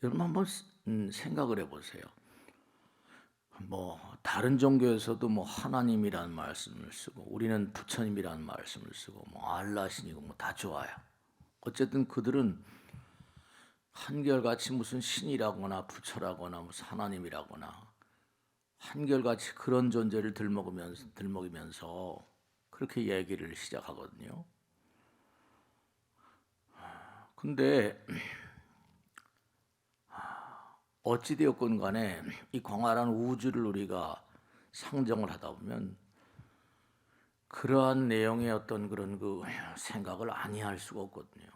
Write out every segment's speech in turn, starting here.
여러분 한번 생각을 해보세요. 뭐 다른 종교에서도 뭐 하나님이라는 말씀을 쓰고 우리는 부처님이라는 말씀을 쓰고 뭐 알라신이고 뭐 다 좋아요. 어쨌든 그들은 한결같이 무슨 신이라거나 부처라거나 무슨 하나님이라거나 한결같이 그런 존재를 들먹이면서 그렇게 얘기를 시작하거든요. 근데 어찌되었건 간에 이 광활한 우주를 우리가 상정을 하다 보면 그러한 내용의 어떤 그런 그 생각을 아니할 수가 없거든요.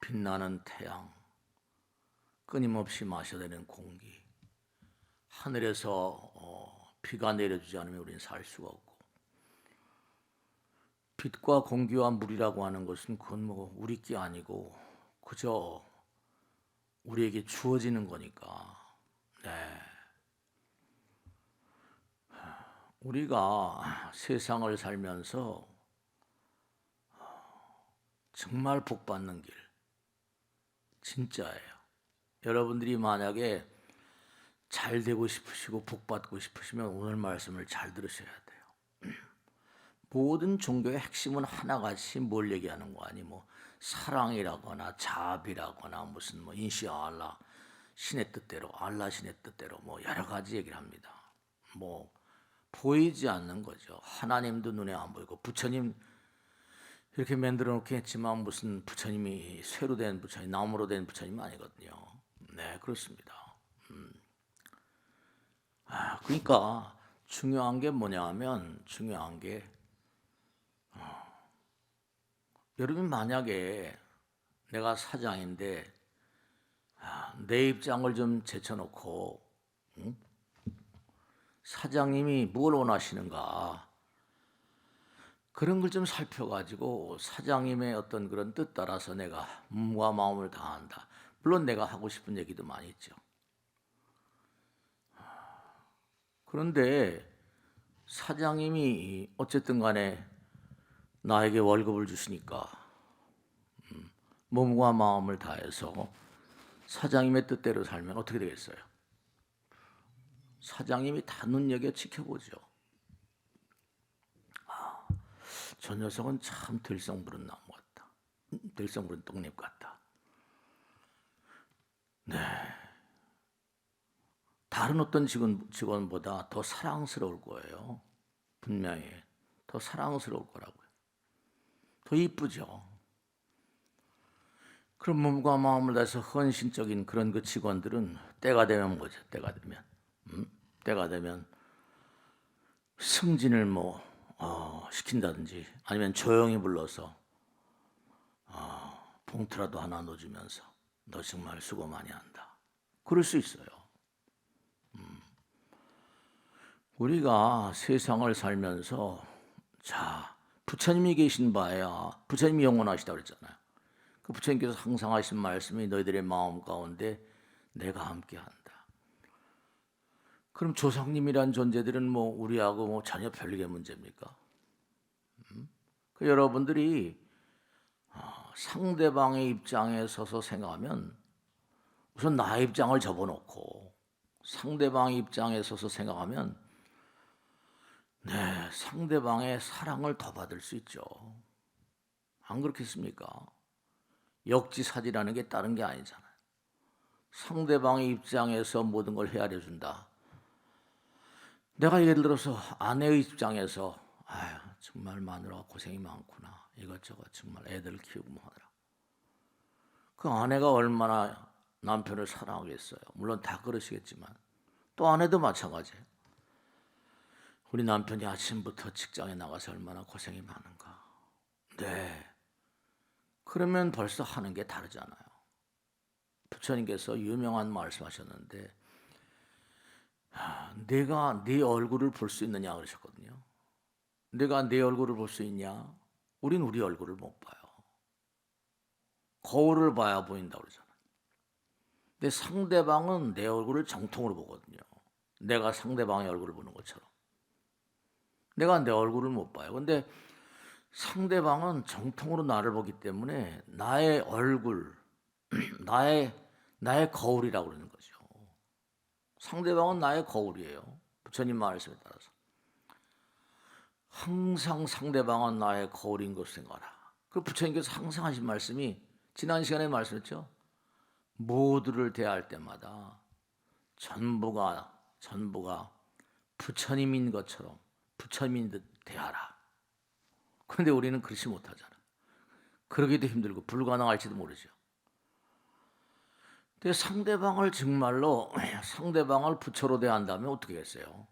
빛나는 태양, 끊임없이 마셔내는 공기, 하늘에서 비가 내려주지 않으면 우리는 살 수가 없고, 빛과 공기와 물이라고 하는 것은 그건 뭐 우리 게 아니고 그저 우리에게 주어지는 거니까. 네. 우리가 세상을 살면서 정말 복 받는 길, 진짜예요. 여러분들이 만약에 잘 되고 싶으시고 복 받고 싶으시면 오늘 말씀을 잘 들으셔야 돼요. 모든 종교의 핵심은 하나같이 뭘 얘기하는 거 아니 뭐 사랑이라거나 자비라거나 무슨 뭐 인시알라 신의 뜻대로 알라 신의 뜻대로 뭐 여러 가지 얘기를 합니다. 뭐 보이지 않는 거죠. 하나님도 눈에 안 보이고 부처님 이렇게 만들어 놓긴 했지만 무슨 부처님이 쇠로 된 부처님, 나무로 된 부처님 아니거든요. 네, 그렇습니다. 그러니까 중요한 게 뭐냐 하면 중요한 게 여러분 만약에 내가 사장인데 내 입장을 좀 제쳐놓고 사장님이 뭘 원하시는가 그런 걸 좀 살펴가지고 사장님의 어떤 그런 뜻 따라서 내가 몸과 마음을 다한다. 물론 내가 하고 싶은 얘기도 많이 있죠. 그런데 사장님이 어쨌든 간에 나에게 월급을 주시니까 몸과 마음을 다해서 사장님의 뜻대로 살면 어떻게 되겠어요? 사장님이 다 눈여겨 지켜보죠. 저 녀석은 참 들성부른 나무 같다. 들성부른 떡잎 같다. 네. 다른 어떤 직원보다 더 사랑스러울 거예요. 분명히. 더 사랑스러울 거라고요. 더 이쁘죠. 그런 몸과 마음을 다해서 헌신적인 그런 그 직원들은 때가 되면 뭐죠? 때가 되면. 때가 되면 승진을 뭐 시킨다든지 아니면 조용히 불러서 봉투라도 하나 넣어주면서 너 정말 수고 많이 한다. 그럴 수 있어요. 우리가 세상을 살면서 자 부처님이 계신 바야 부처님이 영원하시다고 그랬잖아요. 그 부처님께서 항상 하신 말씀이 너희들의 마음 가운데 내가 함께한다. 그럼 조상님이란 존재들은 뭐 우리하고 뭐 전혀 별개 문제입니까? 그 여러분들이 상대방의 입장에 서서 생각하면 우선 나의 입장을 접어놓고 상대방의 입장에 서서 생각하면 네, 상대방의 사랑을 더 받을 수 있죠. 안 그렇겠습니까? 역지사지라는 게 다른 게 아니잖아요. 상대방의 입장에서 모든 걸 헤아려 준다. 내가 예를 들어서 아내의 입장에서 아휴 정말 마누라가 고생이 많구나. 이것저것 정말 애들 키우고 뭐 하느라. 그 아내가 얼마나 남편을 사랑하겠어요. 물론 다 그러시겠지만 또 아내도 마찬가지예요. 우리 남편이 아침부터 직장에 나가서 얼마나 고생이 많은가. 네. 그러면 벌써 하는 게 다르잖아요. 부처님께서 유명한 말씀하셨는데 내가 네 얼굴을 볼 수 있느냐 그러셨거든요. 내가 네 얼굴을 볼 수 있냐? 우린 우리 얼굴을 못 봐요. 거울을 봐야 보인다고 그러잖아요. 근데 상대방은 내 얼굴을 정통으로 보거든요. 내가 상대방의 얼굴을 보는 것처럼. 내가 내 얼굴을 못 봐요. 근데 상대방은 정통으로 나를 보기 때문에 나의 얼굴, 나의 거울이라고 그러는 거죠. 상대방은 나의 거울이에요. 부처님 말씀에 따라서. 항상 상대방은 나의 거울인 것을 생각하라. 그 부처님께서 항상 하신 말씀이 지난 시간에 말씀했죠. 모두를 대할 때마다 전부가 부처님인 것처럼 부처님인 듯 대하라. 그런데 우리는 그렇지 못하잖아. 그러기도 힘들고 불가능할지도 모르죠. 근데 상대방을 정말로 상대방을 부처로 대한다면 어떻게 했어요?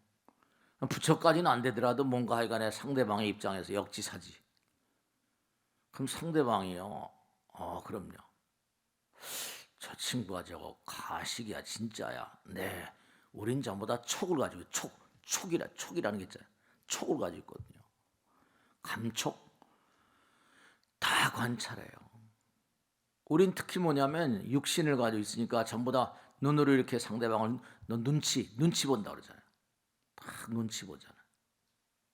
부처까지는 안 되더라도 뭔가 하여간에 상대방의 입장에서 역지사지. 그럼 상대방이요. 그럼요. 저 친구가 저거 가식이야 진짜야. 네. 우린 전부 다 촉을 가지고 촉이라는 게 있잖아요. 촉을 가지고 있거든요. 감촉 다 관찰해요. 우린 특히 뭐냐면 육신을 가지고 있으니까 전부 다 눈으로 이렇게 상대방을 눈치 본다 그러잖아요. 딱 눈치 보잖아요.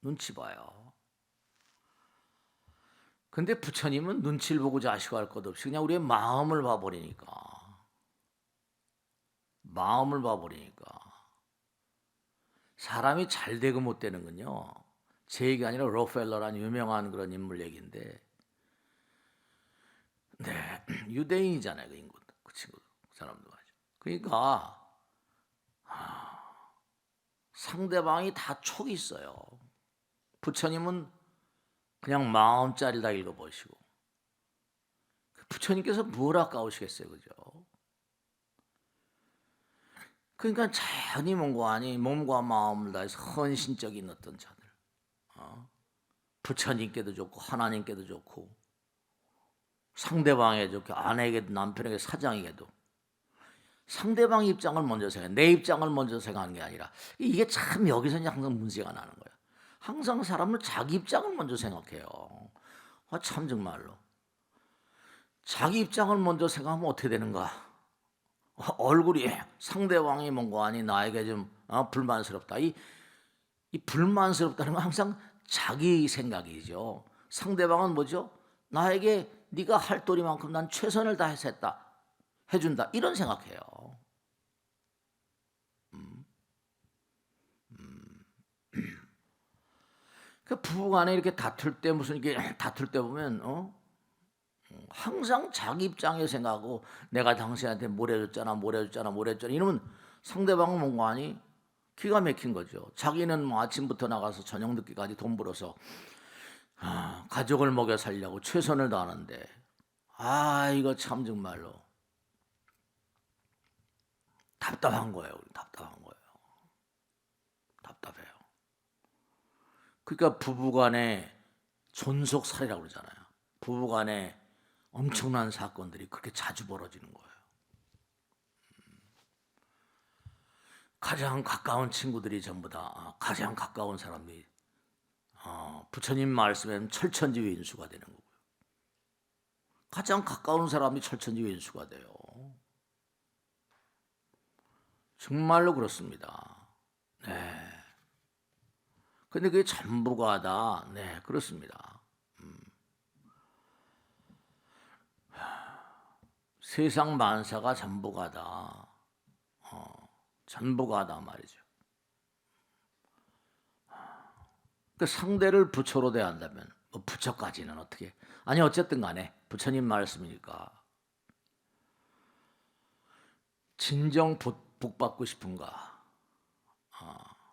눈치 봐요. 근데 부처님은 눈치를 보고 자식할 것 없이 그냥 우리의 마음을 봐버리니까 사람이 잘 되고 못 되는 건요. 제 얘기 아니라 록펠러라는 유명한 그런 인물 얘기인데, 네, 유대인이잖아요, 그 인구, 그 친구, 그 사람도 말이죠. 그러니까 상대방이 다 촉이 있어요. 부처님은 그냥 마음짜리 다 읽어보시고, 부처님께서 뭘 아까우시겠어요, 그죠? 그러니까 자연히 몸과 마음을 다해서 헌신적인 어떤 자들, 부처님께도 좋고 하나님께도 좋고 상대방에 좋고 아내에게도 남편에게 사장에게도 상대방 입장을 먼저 생각해. 내 입장을 먼저 생각하는 게 아니라 이게 참 여기서 항상 문제가 나는 거예요. 항상 사람은 자기 입장을 먼저 생각해요. 참 정말로 자기 입장을 먼저 생각하면 어떻게 되는가? 얼굴이 상대방이 뭔가 아니 나에게 좀 불만스럽다. 이 불만스럽다는 건 항상 자기 생각이죠. 상대방은 뭐죠? 나에게 네가 할 도리만큼 난 최선을 다해서 해준다. 이런 생각해요. 그 부부간에 이렇게 다툴 때 무슨 이게 다툴 때 보면 항상 자기 입장에 생각하고 내가 당신한테 뭘 해줬잖아 이러면 상대방은 뭔가 아니 기가 막힌 거죠. 자기는 뭐 아침부터 나가서 저녁 늦게까지 돈 벌어서 가족을 먹여 살려고 최선을 다하는데 이거 참 정말로 답답한 거예요. 답답해요. 그러니까 부부간에 존속살이라고 그러잖아요. 부부간에 엄청난 사건들이 그렇게 자주 벌어지는 거예요. 가장 가까운 친구들이 전부 다 가장 가까운 사람이 부처님 말씀에는 철천지위인수가 되는 거고요. 가장 가까운 사람이 철천지위인수가 돼요. 정말로 그렇습니다. 네. 근데 그게 전부가 다, 네, 그렇습니다. 세상 만사가 전부가 다, 전부가 다 말이죠. 그 상대를 부처로 대한다면, 뭐 부처까지는 어떻게, 아니, 어쨌든 간에, 부처님 말씀이니까, 진정 복받고 싶은가?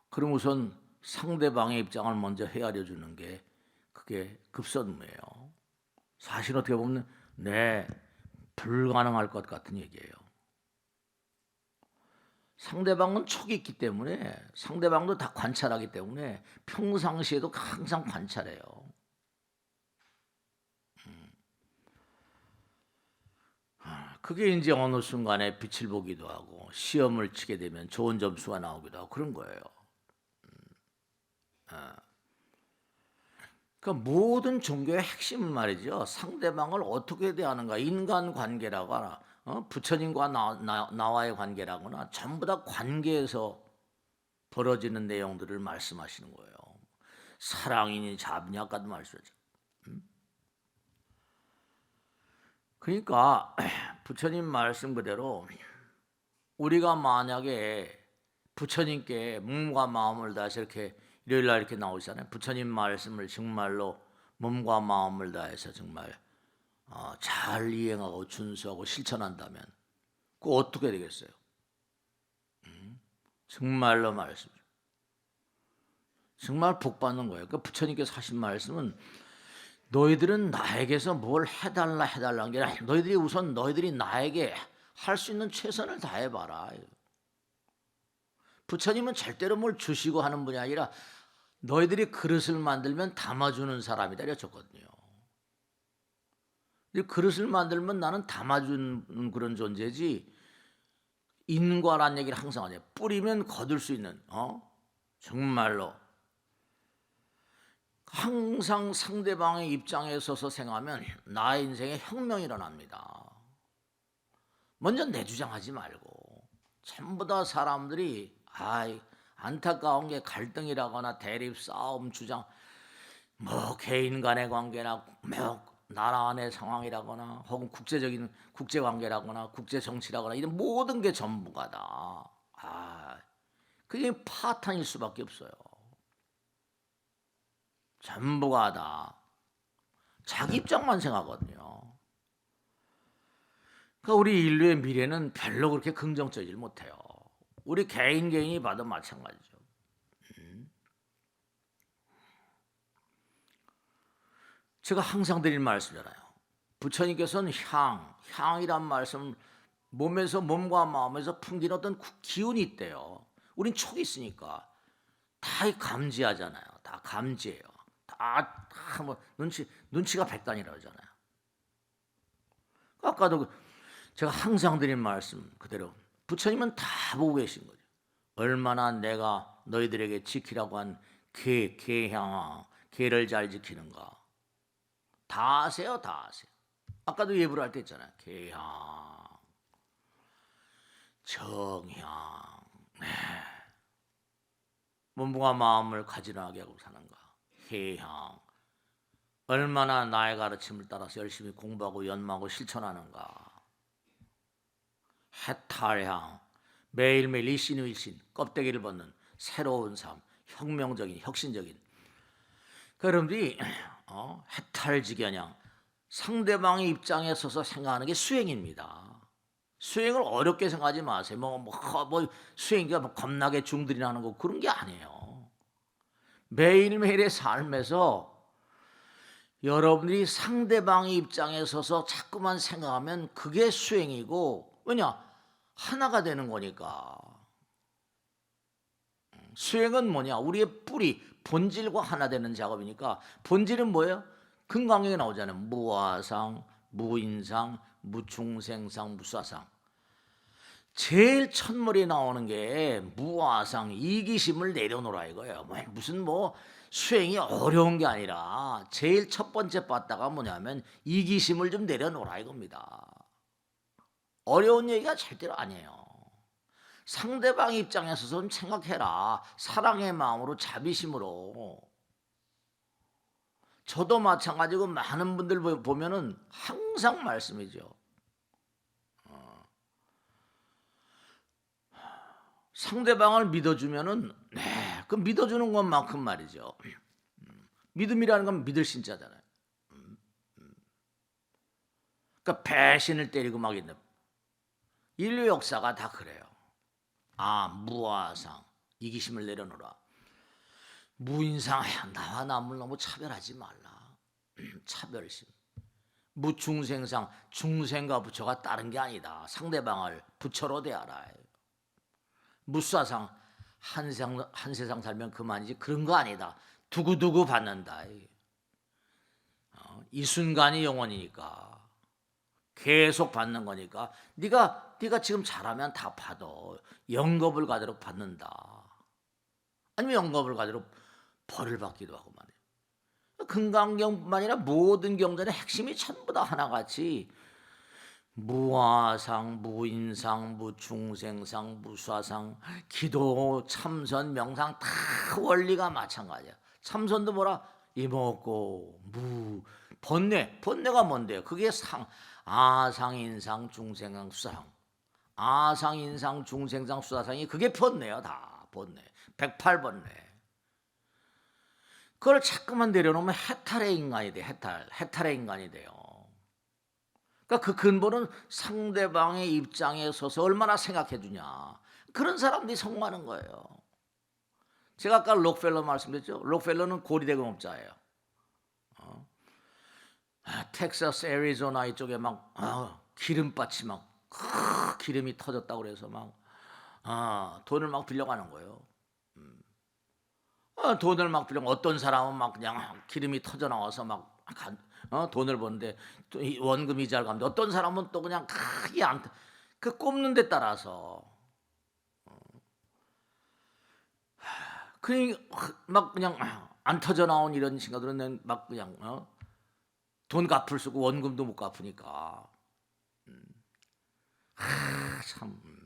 그럼 우선 상대방의 입장을 먼저 헤아려 주는 게 그게 급선무예요. 사실 어떻게 보면 불가능할 것 같은 얘기예요. 상대방은 촉이 있기 때문에 상대방도 다 관찰하기 때문에 평상시에도 항상 관찰해요. 그게 이제 어느 순간에 빛을 보기도 하고 시험을 치게 되면 좋은 점수가 나오기도 하고 그런 거예요. 그러니까 모든 종교의 핵심은 말이죠. 상대방을 어떻게 대하는가. 인간관계라거나 부처님과 나와의 관계라거나 전부 다 관계에서 벌어지는 내용들을 말씀하시는 거예요. 사랑이니 자비니 아까도 말씀하셨죠. 그러니까 부처님 말씀 그대로 우리가 만약에 부처님께 몸과 마음을 다해서 이렇게 일요일 날 이렇게 나오잖아요. 부처님 말씀을 정말로 몸과 마음을 다해서 정말 잘 이행하고 준수하고 실천한다면 그 어떻게 되겠어요? 정말로 말씀. 정말 복 받는 거예요. 그 부처님께서 하신 말씀은 너희들은 나에게서 뭘 해달라는 게 아니라 너희들이 우선 너희들이 나에게 할 수 있는 최선을 다해봐라. 부처님은 절대로 뭘 주시고 하는 분이 아니라 너희들이 그릇을 만들면 담아주는 사람이다 이랬었거든요. 그릇을 만들면 나는 담아주는 그런 존재지 인과란 얘기를 항상 하죠. 뿌리면 거둘 수 있는 정말로 항상 상대방의 입장에 서서 생각하면 나의 인생에 혁명이 일어납니다. 먼저 내 주장하지 말고 전부 다 사람들이 안타까운 게 갈등이라거나 대립, 싸움, 주장 뭐 개인 간의 관계나 뭐 나라 안의 상황이라거나 혹은 국제적인 국제 관계라거나 국제 정치라거나 이런 모든 게 전부가 다 그게 파탄일 수밖에 없어요. 전부가 다 자기 입장만 생각하거든요. 그러니까 우리 인류의 미래는 별로 그렇게 긍정적이지 못해요. 우리 개인이 봐도 마찬가지죠. 제가 항상 드린 말씀이잖아요. 부처님께서는 향이란 말씀 몸과 마음에서 풍기는 어떤 기운이 있대요. 우린 촉이 있으니까 다 감지하잖아요. 다 감지해요. 다 뭐 눈치가 백단이라고 하잖아요. 아까도 제가 항상 드린 말씀 그대로 부처님은 다 보고 계신 거죠. 얼마나 내가 너희들에게 지키라고 한 계를 잘 지키는가. 다 아세요, 다 아세요. 아까도 예불 할 때 했잖아요. 계향, 정향, 몸과 마음을 가지런하게 하고 사는가. 해향, 얼마나 나의 가르침을 따라서 열심히 공부하고 연마하고 실천하는가. 해탈향, 매일매일 일신일신 껍데기를 벗는 새로운 삶, 혁명적인 혁신적인. 여러분들이 해탈지견양 상대방의 입장에 서서 생각하는 게 수행입니다. 수행을 어렵게 생각하지 마세요. 뭐 수행이가 겁나게 중들이나 하는 거 그런 게 아니에요. 매일매일의 삶에서 여러분들이 상대방의 입장에 서서 자꾸만 생각하면 그게 수행이고 왜냐? 하나가 되는 거니까. 수행은 뭐냐? 우리의 뿌리, 본질과 하나 되는 작업이니까 본질은 뭐예요? 금강경에 나오잖아요. 무아상, 무인상, 무충생상, 무사상. 제일 첫머리에 나오는 게 무아상, 이기심을 내려놓으라 이거예요. 무슨 수행이 어려운 게 아니라 제일 첫 번째 빠따가 뭐냐면 이기심을 좀 내려놓으라 이겁니다. 어려운 얘기가 절대로 아니에요. 상대방 입장에서 좀 생각해라. 사랑의 마음으로 자비심으로. 저도 마찬가지고 많은 분들 보면은 항상 말씀이죠. 상대방을 믿어주면은 그 믿어주는 것만큼 말이죠. 믿음이라는 건 믿을 신자잖아요. 그러니까 배신을 때리고 막 있는 인류 역사가 다 그래요. 무아상 이기심을 내려놓으라. 무인상 나와 남을 너무 차별하지 말라. 차별심. 무중생상 중생과 부처가 다른 게 아니다. 상대방을 부처로 대하라. 무사상 한 세상 살면 그만이지 그런 거 아니다. 두고두고 받는다. 이 순간이 영원이니까 계속 받는 거니까 네가 지금 잘하면 다 받아. 영겁을 가도록 받는다. 아니면 영겁을 가도록 벌을 받기도 하고 말이에요. 금강경뿐만 아니라 모든 경전의 핵심이 전부 다 하나같이 무아상, 무인상, 무중생상, 무사상, 기도, 참선, 명상 다 원리가 마찬가지야. 참선도 뭐라? 이먹고 무 번뇌가 뭔데요? 그게 아상인상 중생상 수사상. 아상인상 중생상 수사상이 그게 번뇌야. 다 번뇌. 108번뇌. 그걸 자꾸만 내려놓으면 해탈의 인간이 돼. 해탈의 인간이 돼요. 그러니까 그 근본은 상대방의 입장에 서서 얼마나 생각해 주냐. 그런 사람들이 성공하는 거예요. 제가 아까 록펠러 말씀드렸죠. 록펠러는 고리대공업자예요. 텍사스, 애리조나 이쪽에 막 기름밭이 막 기름이 터졌다고 그래서 막 돈을 막 빌려가는 거예요. 돈을 막 빌려 어떤 사람은 막 그냥 기름이 터져 나와서 막 돈을 버는데 또 원금 이자를 갚는데 어떤 사람은 또 그냥 크게 그 꼽는 데 따라서 막 그냥 안 터져 나온 이런 친구들은 막 그냥 돈 갚을 쓰고 원금도 못 갚으니까 참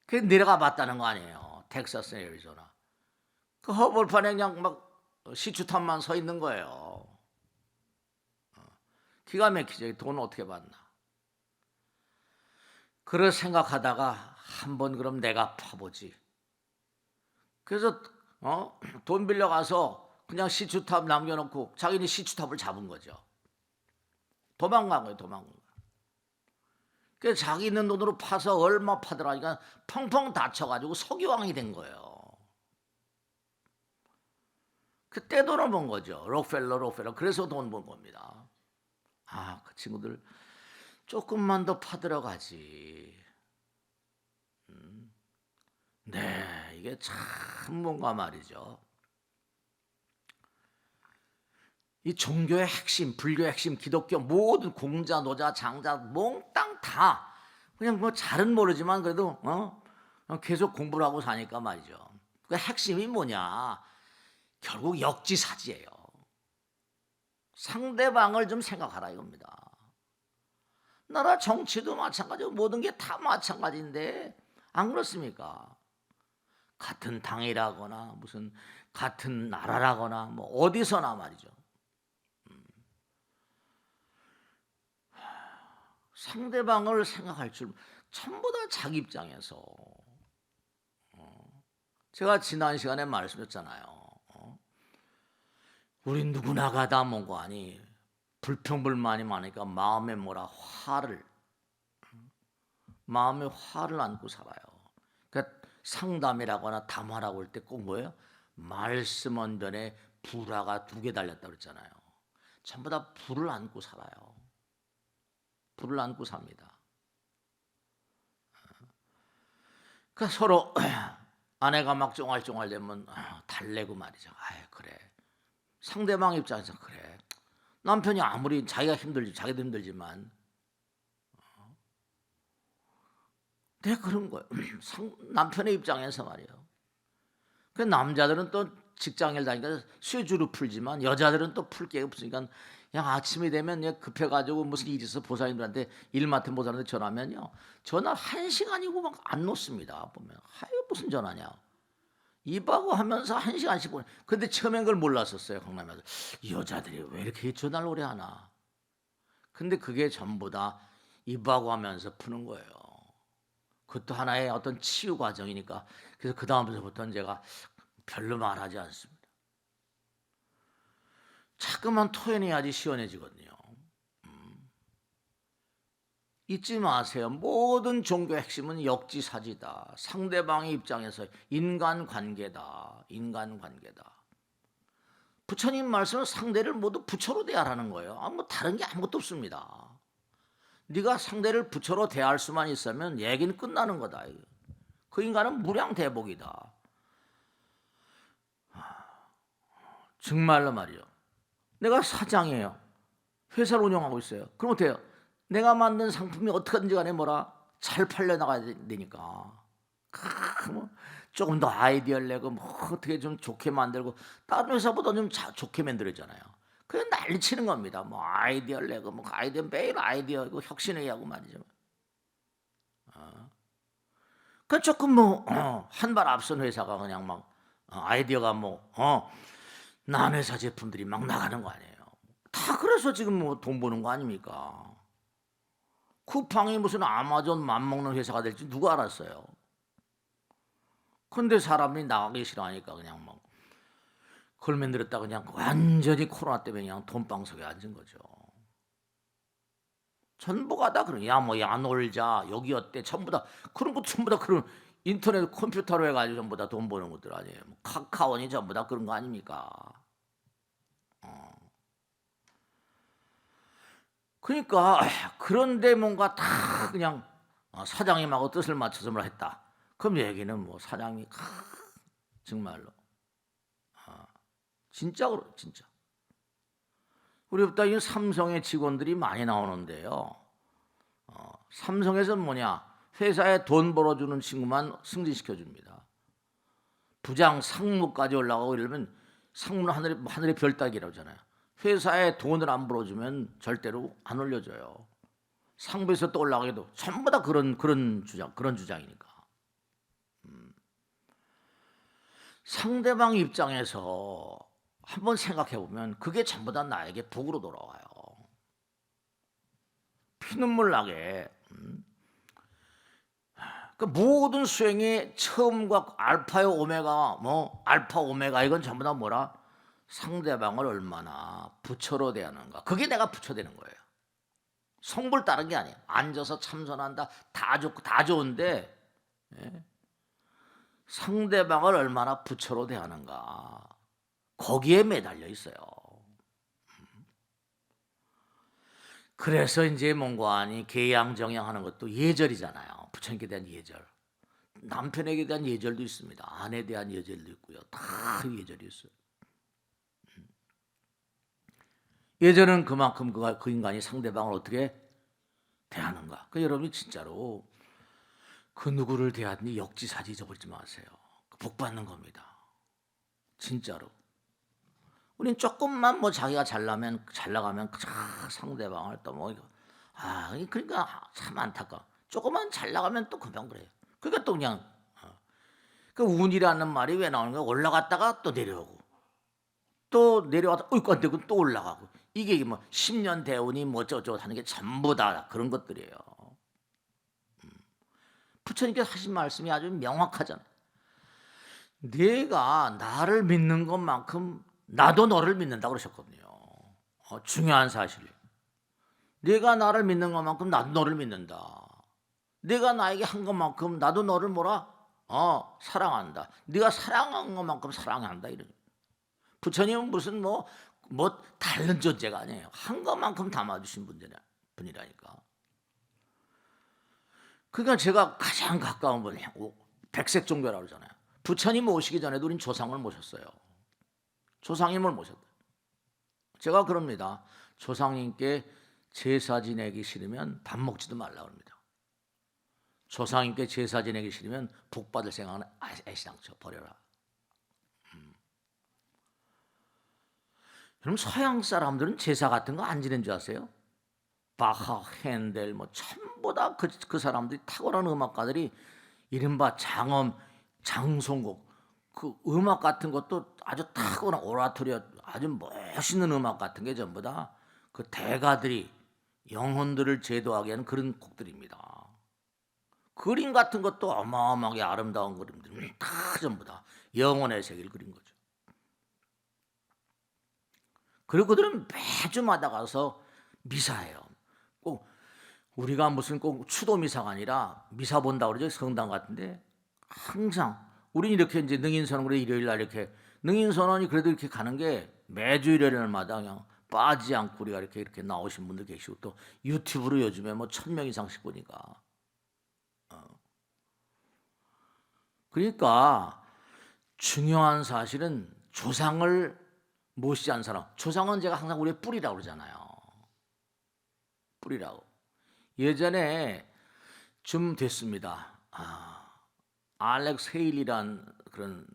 그 내려가 봤다는 거 아니에요. 텍사스, 애리조나 그 허벌판에 그냥 막 시추탄만 서 있는 거예요. 기가 막히죠. 돈 어떻게 받나. 그걸 생각하다가 한번 그럼 내가 파보지. 그래서 돈 빌려가서 그냥 시추탑 남겨놓고 자기는 시추탑을 잡은 거죠. 도망간 거예요. 도망간 거예요. 그래서 자기 있는 돈으로 파서 얼마 파더라니까 펑펑 다쳐가지고 석유왕이 된 거예요. 그때 돈을 번 거죠. 록펠러. 그래서 돈 번 겁니다. 그 친구들 조금만 더 파들어가지. 네, 이게 참 뭔가 말이죠. 이 종교의 핵심, 불교의 핵심, 기독교 모든 공자, 노자, 장자 몽땅 다 그냥 뭐 잘은 모르지만 그래도 계속 공부를 하고 사니까 말이죠. 그 핵심이 뭐냐? 결국 역지사지예요. 상대방을 좀 생각하라 이겁니다. 나라 정치도 마찬가지고 모든 게 다 마찬가지인데 안 그렇습니까? 같은 당이라거나 무슨 같은 나라라거나 뭐 어디서나 말이죠. 상대방을 생각할 줄 전부 다 자기 입장에서 제가 지난 시간에 말씀드렸잖아요. 우리 누구나가 다 뭔가 아니 불평불만이 많으니까 마음에 화를 안고 살아요. 그러니까 상담이라거나 담화라고 할 때 꼭 뭐예요? 말씀 언변에 불화가 2개 달렸다고 그랬잖아요. 전부 다 불을 안고 살아요. 불을 안고 삽니다. 그러니까 서로 아내가 막 쫑알쫑알 되면 달래고 말이죠. 그래. 상대방 입장에서 그래. 남편이 아무리 자기도 힘들지만 내가 그런 거예요. 남편의 입장에서 말이에요. 그 남자들은 또 직장일 다니까 쇠주로 풀지만 여자들은 또 풀 게 없으니까 그냥 아침이 되면 급해가지고 무슨 일이 있어 보살님들한테 일 맡은 보살한테 전화하면요. 전화 1시간이고 막 안 놓습니다. 보면 무슨 전화냐. 입하고 하면서 1시간씩 보내. 근데 처음엔 그걸 몰랐었어요. 강남에서. 여자들이 왜 이렇게 전화를 오래 하나. 근데 그게 전부 다 입하고 하면서 푸는 거예요. 그것도 하나의 어떤 치유 과정이니까. 그래서 그 다음부터는 제가 별로 말하지 않습니다. 자꾸만 토해내야지 시원해지거든요. 잊지 마세요. 모든 종교의 핵심은 역지사지다. 상대방의 입장에서 인간관계다. 부처님 말씀은 상대를 모두 부처로 대하라는 거예요. 뭐 다른 게 아무것도 없습니다. 네가 상대를 부처로 대할 수만 있으면 얘기는 끝나는 거다. 그 인간은 무량대복이다. 정말로 말이요. 내가 사장이에요. 회사를 운영하고 있어요. 그럼 어때요? 내가 만든 상품이 어떻게든지 간에 잘 팔려나가야 되니까 조금 더 아이디어를 내고 어떻게 좀 좋게 만들고 다른 회사보다 좀 좋게 만들었잖아요. 그게 난리치는 겁니다. 아이디어를 내고 아이디어 매일 아이디어고 혁신회의하고 말이죠. 그 조금 한 발 앞선 회사가 그냥 아이디어가 난 회사 제품들이 막 나가는 거 아니에요. 다 그래서 지금 돈 버는 거 아닙니까? 쿠팡이 무슨 아마존 맘먹는 회사가 될지 누가 알았어요. 근데 사람이 나가기 싫어하니까 그냥 막 걸면 들었다 그냥 완전히 코로나 때문에 그냥 돈방석에 앉은 거죠. 전부가 다 그런 야뭐야 놀자 여기 어때 전부 다 그런 거 전부 다 그런 인터넷 컴퓨터로 해가지고 전부 다 돈 버는 것들 아니에요. 뭐 카카오니 전부 다 그런 거 아닙니까? 그러니까 그런데 뭔가 다 그냥 사장님하고 뜻을 맞춰서 뭘 했다. 그럼 얘기는 뭐 사장님이 정말로 진짜 진짜 우리보다 이 삼성의 직원들이 많이 나오는데요. 삼성에서는 뭐냐 회사에 돈 벌어주는 친구만 승진시켜 줍니다. 부장 상무까지 올라가고 이러면 상무는 하늘의 별 따기라고 하잖아요. 회사에 돈을 안 벌어주면 절대로 안 올려줘요. 상부에서 또 올라가기도 전부 다 그런 주장이니까. 상대방 입장에서 한번 생각해 보면 그게 전부 다 나에게 복으로 돌아와요. 피눈물 나게. 그 모든 수행의 처음과 알파요 오메가 알파 오메가 이건 전부 다 뭐라 상대방을 얼마나 부처로 대하는가. 그게 내가 부처 되는 거예요. 성불 따른 게 아니에요. 앉아서 참선한다 다 좋고 다 좋은데 상대방을 얼마나 부처로 대하는가. 거기에 매달려 있어요. 그래서 이제 뭔가하니 계양정양하는 것도 예절이잖아요. 부처님께 대한 예절. 남편에게 대한 예절도 있습니다. 아내에 대한 예절도 있고요. 다 예절이 있어요. 예절은 그만큼 그 인간이 상대방을 어떻게 대하는가. 그 여러분이 진짜로 그 누구를 대하든지 역지사지 잊어버리지 마세요. 복 받는 겁니다. 진짜로. 우린 조금만 뭐 자기가 잘 나가면 상대방을 또 뭐 그러니까 참 안타까. 조금만 잘 나가면 또 금방 그래요. 그러니까 또 그냥 그 운이라는 말이 왜 나오는 거야? 올라갔다가 또 내려오고 또 내려왔다 안 되고 또 올라가고 이게 뭐 10년 대운이 뭐 어쩌고 하는 게 전부 다 그런 것들이에요. 부처님께서 하신 말씀이 아주 명확하잖아. 네가 나를 믿는 것만큼 나도 너를 믿는다 그러셨거든요. 중요한 사실. 네가 나를 믿는 것만큼 나도 너를 믿는다. 네가 나에게 한 것만큼 나도 너를 사랑한다. 네가 사랑한 것만큼 사랑한다 이런. 부처님은 무슨 뭐 다른 존재가 아니에요. 한 것만큼 담아주신 분이라니까. 그러니까 제가 가장 가까운 분이 백색종교라고 그러잖아요. 부처님 오시기 전에도 우린 조상을 모셨어요. 조상님을 모셨다. 제가 그럽니다. 조상님께 제사 지내기 싫으면 밥 먹지도 말라고 합니다. 조상님께 제사 지내기 싫으면 복 받을 생각은 애시당초 버려라. 그럼 서양 사람들은 제사 같은 거 안 지낸 줄 아세요? 바하, 핸델 뭐 전부 다 그 사람들이 탁월한 음악가들이 이른바 장송곡 그 음악 같은 것도 아주 탁월한 오라토리아 아주 멋있는 음악 같은 게 전부 다 그 대가들이 영혼들을 제도하게 하는 그런 곡들입니다. 그림 같은 것도 어마어마하게 아름다운 그림들 다 전부 다 영혼의 세계를 그린 거죠. 그리고 그들은 매주마다 가서 미사해요. 꼭 우리가 무슨 꼭 추도 미사가 아니라 미사 본다 그러죠. 성당 같은데 항상 우리는 이렇게 이제 능인선언 그래 일요일 날 이렇게 능인선언이 그래도 이렇게 가는 게 매주 일요일마다 그냥 빠지지 않고 우리가 이렇게 나오신 분들 계시고 또 유튜브로 요즘에 뭐 1,000명 이상씩 보니까 그러니까 중요한 사실은 조상을 모시지 않은 사람. 조상은 제가 항상 우리의 뿌리라고 그러잖아요. 뿌리라고. 예전에 좀 됐습니다. 알렉스 헤일이란 그런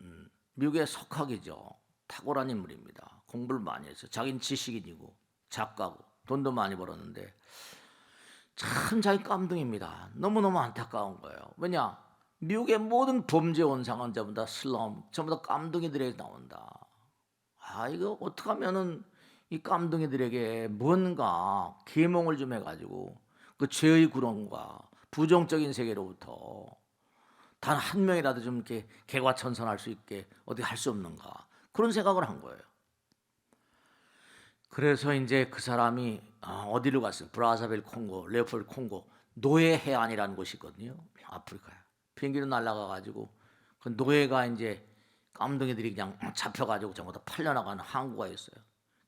미국의 석학이죠. 탁월한 인물입니다. 공부를 많이 했어요. 자기는 지식인이고 작가고 돈도 많이 벌었는데 참 자기 깜둥입니다. 너무너무 안타까운 거예요. 왜냐? 미국의 모든 범죄 원상은 전부 다 슬럼, 전부 다 깜둥이들에게 나온다. 이거 어떻게 하면은 이 깜둥이들에게 뭔가 계몽을 좀 해가지고 그 죄의 구렁과 부정적인 세계로부터 단 한 명이라도 좀 이렇게 개과천선할 수 있게 어떻게 할 수 없는가, 그런 생각을 한 거예요. 그래서 이제 그 사람이 어디로 갔어요? 브라자빌 콩고, 레오폴드 콩고 노예 해안이라는 곳이 있거든요. 아프리카에 비행기로 날아가 가지고 그 노예가 이제 깜둥이들이 그냥 잡혀가지고 전부 다 팔려나가는 항구가 있어요.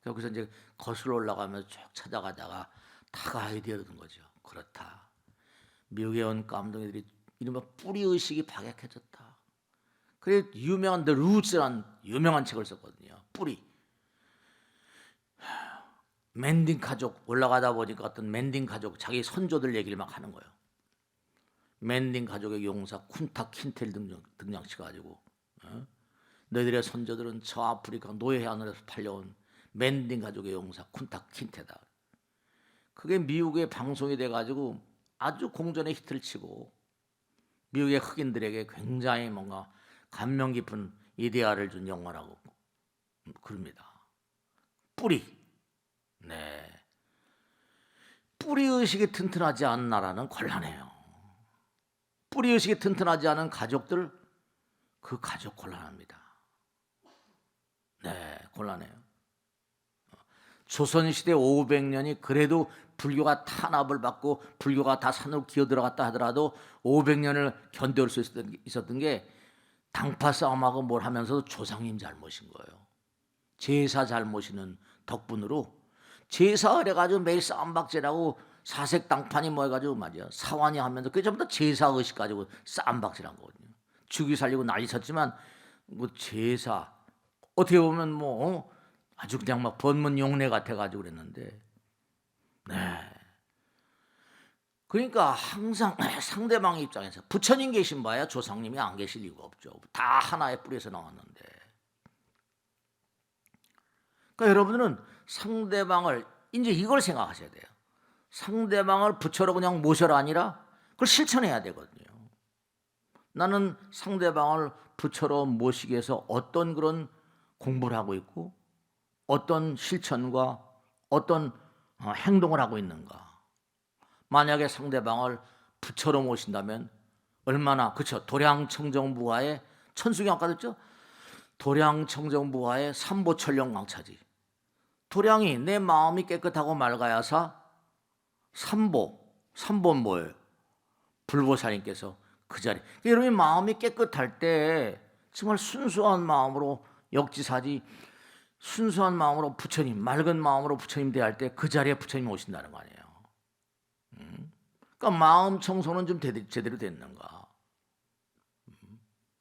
그래서 이제 거슬러 올라가면서 쭉 찾아가다가 딱 아이디어를 얻은 거죠. 그렇다, 미국에 온 깜둥이들이 이른바 뿌리 의식이 박약해졌다. 그래 유명한 The Roots라는 유명한 책을 썼거든요. 뿌리. 맨딩 가족 올라가다 보니까 어떤 맨딩 가족 자기 선조들 얘기를 막 하는 거예요. 맨딩 가족의 용사 쿤타 킨텔 등장시켜가지고 너희들의 선조들은 저 아프리카 노예 해안으로서 팔려온 맨딩 가족의 용사 쿤타 킨테다. 그게 미국에 방송이 돼가지고 아주 공전의 히트를 치고 미국의 흑인들에게 굉장히 뭔가 감명 깊은 이데아를 준 영화라고 그럽니다. 뿌리. 네, 뿌리 의식이 튼튼하지 않은 나라는 곤란해요. 뿌리 의식이 튼튼하지 않은 가족들, 그 가족 곤란합니다. 네, 곤란해요. 조선시대 500년이 그래도 불교가 탄압을 받고 불교가 다 산으로 기어들어갔다 하더라도 500년을 견뎌올 수 있었던 게 당파 싸움하고 뭘 하면서도 조상님 잘못인 거예요. 제사 잘못이는 덕분으로 제사를 해가지고 매일 쌈박질하고 사색 당판이 뭐 해가지고 말이야 사환이 하면서 그게 전부 다 제사 의식 가지고 쌈박질한 거거든요. 죽이 살리고 난리 쳤지만 뭐 제사 어떻게 보면 뭐 아주 그냥 막 번문 용례 같아가지고 그랬는데, 네. 그러니까 항상 상대방의 입장에서 부처님 계신 바야 조상님이 안 계실 이유가 없죠. 다 하나의 뿌리에서 나왔는데. 그러니까 여러분들은 상대방을 이제 이걸 생각하셔야 돼요. 상대방을 부처로 그냥 모셔라 아니라 그걸 실천해야 되거든요. 나는 상대방을 부처로 모시기 위해서 어떤 그런 공부를 하고 있고 어떤 실천과 어떤 행동을 하고 있는가. 만약에 상대방을 부처로 모신다면 얼마나, 그렇죠, 도량청정부하의 천수경 아까 듣죠? 도량청정부하의 삼보천령광차지. 도량이 내 마음이 깨끗하고 맑아야사 삼보는 뭐예요? 불보살님께서 그 자리. 여러분이 마음이 깨끗할 때 정말 순수한 마음으로 역지사지, 순수한 마음으로 부처님, 맑은 마음으로 부처님 대할 때 그 자리에 부처님 오신다는 거 아니에요. 그러니까 마음 청소는 좀 제대로 됐는가?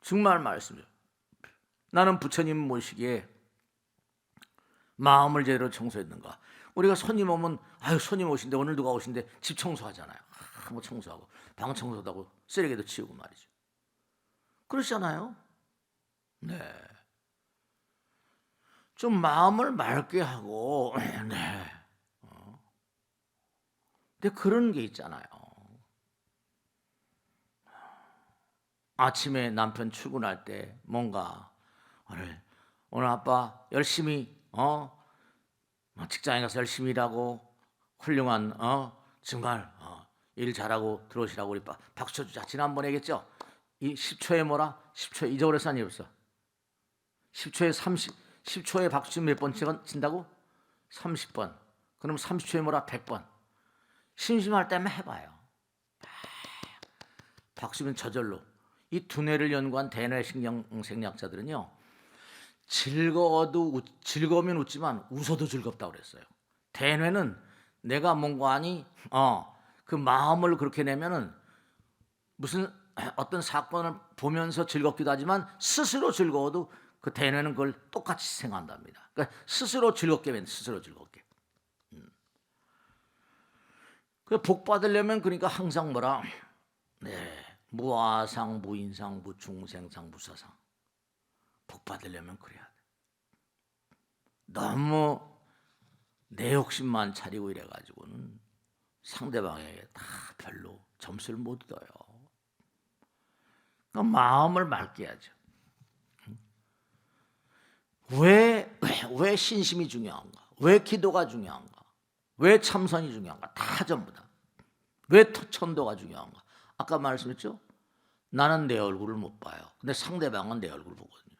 정말 말씀이에요. 나는 부처님 모시기에 마음을 제대로 청소했는가? 우리가 손님 오면 아유 손님 오신데 오늘 누가 오신데 집 청소하잖아요. 뭐 청소하고 방 청소도 하고 쓰레기도 치우고 말이죠. 그러시잖아요. 네. 좀 마음을 맑게 하고 네. 근데 그런 게 있잖아요. 아침에 남편 출근할 때 뭔가 오늘 아빠 열심히 직장에 가서 열심히 일하고 훌륭한 정말 일 잘하고 들어오시라고 우리 박수 쳐주자. 지난번에 얘기했죠. 이 10초에 뭐라? 10초에 잊어버렸어 아니 없어? 10초에 10초에 박수 몇 번 친다고? 30번. 그럼 30초에 뭐라? 100번. 심심할 때만 해봐요. 박수면 저절로. 이 두뇌를 연구한 대뇌신경생리학자들은요, 즐거우면 웃지만 웃어도 즐겁다고 그랬어요. 대뇌는 내가 뭔가 하니 그 마음을 그렇게 내면은 무슨 어떤 사건을 보면서 즐겁기도 하지만 스스로 즐거워도 그 대뇌는 그걸 똑같이 생각한답니다. 그러니까 스스로 즐겁게 면 스스로 즐겁게. 그 복 받으려면 그러니까 항상 뭐라? 네, 무아상, 무인상, 무중생상, 무사상. 복 받으려면 그래야 돼. 너무 내 욕심만 차리고 이래가지고는 상대방에게 다 별로 점수를 못 얻어요. 그러니까 마음을 맑게 해야죠. 왜 신심이 중요한가? 왜 기도가 중요한가? 왜 참선이 중요한가? 다 전부 다. 왜 천도가 중요한가? 아까 말씀했죠? 나는 내 얼굴을 못 봐요. 근데 상대방은 내 얼굴을 보거든요.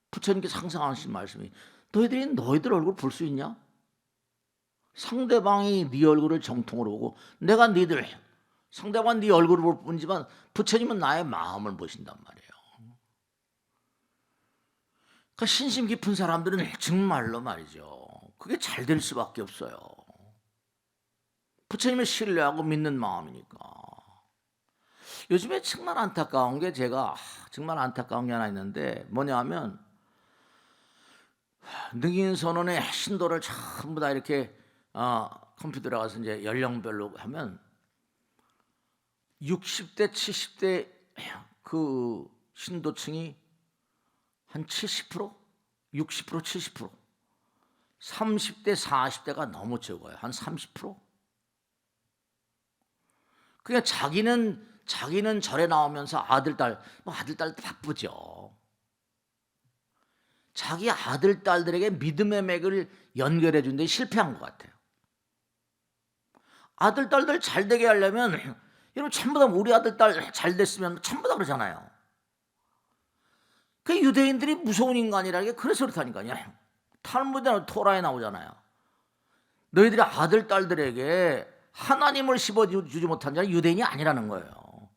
부처님께서 항상 하신 말씀이 너희들이 너희들 얼굴 볼 수 있냐? 상대방이 네 얼굴을 정통으로 보고 내가 니들 상대방은 네 얼굴을 볼 뿐이지만 부처님은 나의 마음을 보신단 말이에요. 그러니까 신심 깊은 사람들은 정말로 말이죠. 그게 잘 될 수밖에 없어요. 부처님을 신뢰하고 믿는 마음이니까. 요즘에 정말 안타까운 게 제가 정말 안타까운 게 하나 있는데 뭐냐 하면 능인선언의 신도를 전부 다 이렇게 컴퓨터에 가서 이제 연령별로 하면 60대 70대 그 신도층이 한 70%? 60% 70%. 30대 40대가 너무 적어요. 한 30%? 그러니까 자기는 절에 나오면서 아들 딸 바쁘죠. 자기 아들 딸들에게 믿음의 맥을 연결해 준 데 실패한 것 같아요. 아들 딸들 잘 되게 하려면 여러분 전부 다 우리 아들 딸 잘 됐으면 전부 다 그러잖아요. 그 유대인들이 무서운 인간이라는 게 그래서 그렇다니까요. 탈무드나 토라에 나오잖아요. 너희들이 아들 딸들에게 하나님을 씹어주지 못한 자는 유대인이 아니라는 거예요.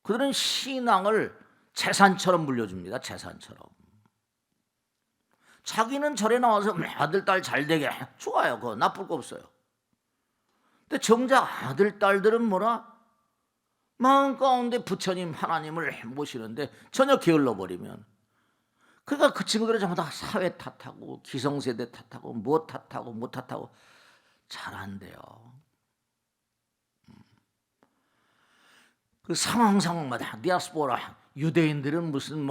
그들은 신앙을 재산처럼 물려줍니다. 재산처럼. 자기는 절에 나와서 아들 딸 잘 되게 좋아요. 그거 나쁠 거 없어요. 근데 정작 아들 딸들은 뭐라? 마음 가운데 부처님 하나님을 모시는데 전혀 게을러 버리면 그러니까 그 친구들은 전부 다 사회 탓하고 기성세대 탓하고 뭐 탓하고 뭐 탓하고 잘 안 돼요. 그 상황마다 디아스포라 유대인들은 무슨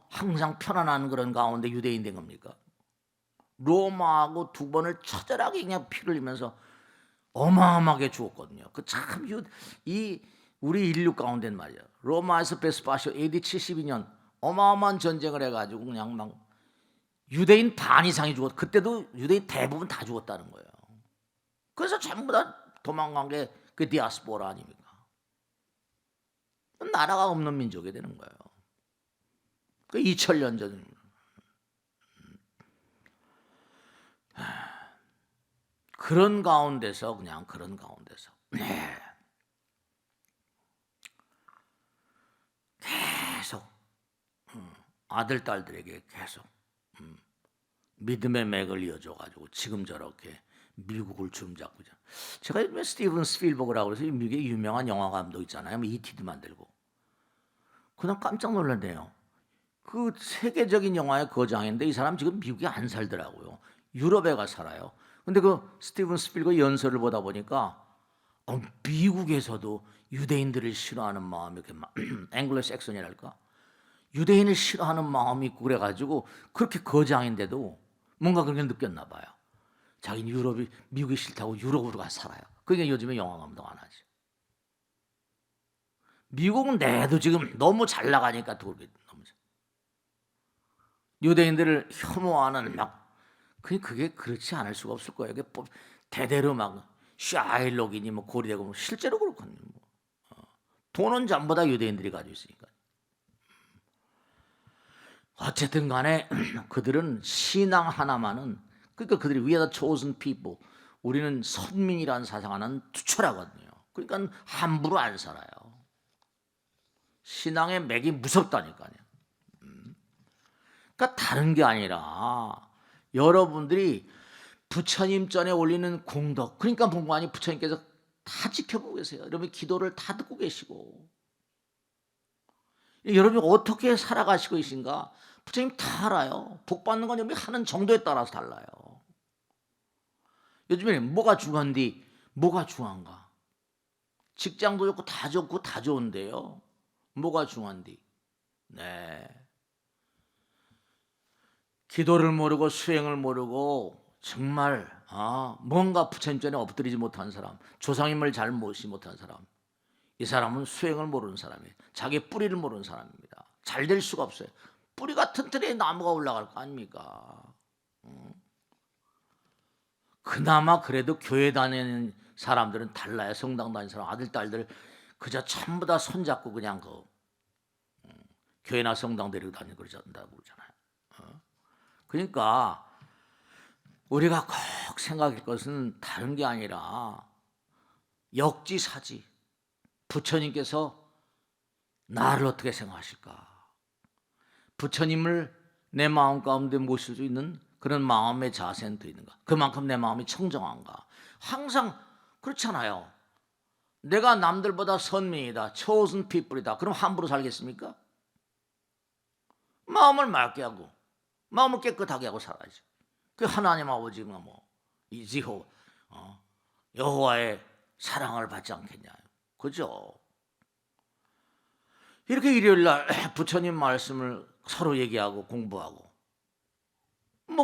항상 편안한 그런 가운데 유대인 된 겁니까? 로마하고 두 번을 처절하게 그냥 피를 흘리면서 어마어마하게 죽었거든요. 그 참 이 우리 인류 가운데는 말이야. 로마에서 베스파시오 AD 72년 어마어마한 전쟁을 해가지고 그냥 막 유대인 반 이상이 죽었. 그때도 유대인 대부분 다 죽었다는 거예요. 그래서 전부 다 도망간 게 그 디아스포라 아닙니까? 나라가 없는 민족이 되는 거예요. 그 2000년 전. 그런 가운데서 계속 아들 딸들에게 계속 믿음의 맥을 이어줘가지고 지금 저렇게 미국을 주름잡고 있잖아요. 제가 요즘에 스티븐 스필버그라고 해서 미국의 유명한 영화 감독 있잖아요. E.T.도 만들고. 그냥 깜짝 놀랐네요. 그 세계적인 영화의 거장인데 이 사람 지금 미국에 안 살더라고요. 유럽에 가 살아요. 근데 그 스티븐 스필버그 연설을 보다 보니까 미국에서도 유대인들을 싫어하는 마음이 이렇게 앵글로 섹슨이랄까? 유대인을 싫어하는 마음이 있고 그래가지고 그렇게 거장인데도 뭔가 그렇게 느꼈나 봐요. 자기는 미국이 싫다고 유럽으로 가서 살아요. 그러니까 요즘에 영화 감독 안 하지. 미국은 내도 지금 너무 잘 나가니까 너무 유대인들을 혐오하는 막 그게 그렇지 않을 수가 없을 거예요. 그게 대대로 막 샤일록이니 뭐 고리되고 뭐 실제로 그렇거든요. 돈은 전부 다 유대인들이 가지고 있으니까. 어쨌든 간에 그들은 신앙 하나만은 그러니까 그들이 We are the chosen people. 우리는 선민이라는 사상 하나는 투철하거든요. 그러니까 함부로 안 살아요. 신앙의 맥이 무섭다니까요. 그러니까 다른 게 아니라 여러분들이 부처님 전에 올리는 공덕 그러니까 본관이 부처님께서 다 지켜보고 계세요. 여러분 기도를 다 듣고 계시고 여러분이 어떻게 살아가시고 계신가 부처님 다 알아요. 복 받는 건 여러분이 하는 정도에 따라서 달라요. 요즘에 뭐가 중요한디 뭐가 중요한가? 직장도 좋고 다 좋고 다 좋은데요. 뭐가 중요한디? 네. 기도를 모르고 수행을 모르고 정말 뭔가 부처님 전에 엎드리지 못한 사람, 조상님을 잘 모시지 못한 사람, 이 사람은 수행을 모르는 사람이에요. 자기 뿌리를 모르는 사람입니다. 잘 될 수가 없어요. 뿌리가 튼튼해 나무가 올라갈 거 아닙니까? 그나마 그래도 교회 다니는 사람들은 달라요. 성당 다니는 사람 아들 딸들 그저 전부 다 손잡고 그냥 교회나 성당 데리고 다니고 그러잖아요. 그러니까 우리가 꼭 생각할 것은 다른 게 아니라 역지사지. 부처님께서 나를 어떻게 생각하실까? 부처님을 내 마음 가운데 모실 수 있는 그런 마음의 자세는 더 있는가? 그만큼 내 마음이 청정한가? 항상 그렇잖아요. 내가 남들보다 선민이다, chosen people이다. 그럼 함부로 살겠습니까? 마음을 맑게 하고 마음을 깨끗하게 하고 살아야지. 그 하나님 아버지가 이지호 여호와의 사랑을 받지 않겠냐? 그죠? 이렇게 일요일 날 부처님 말씀을 서로 얘기하고 공부하고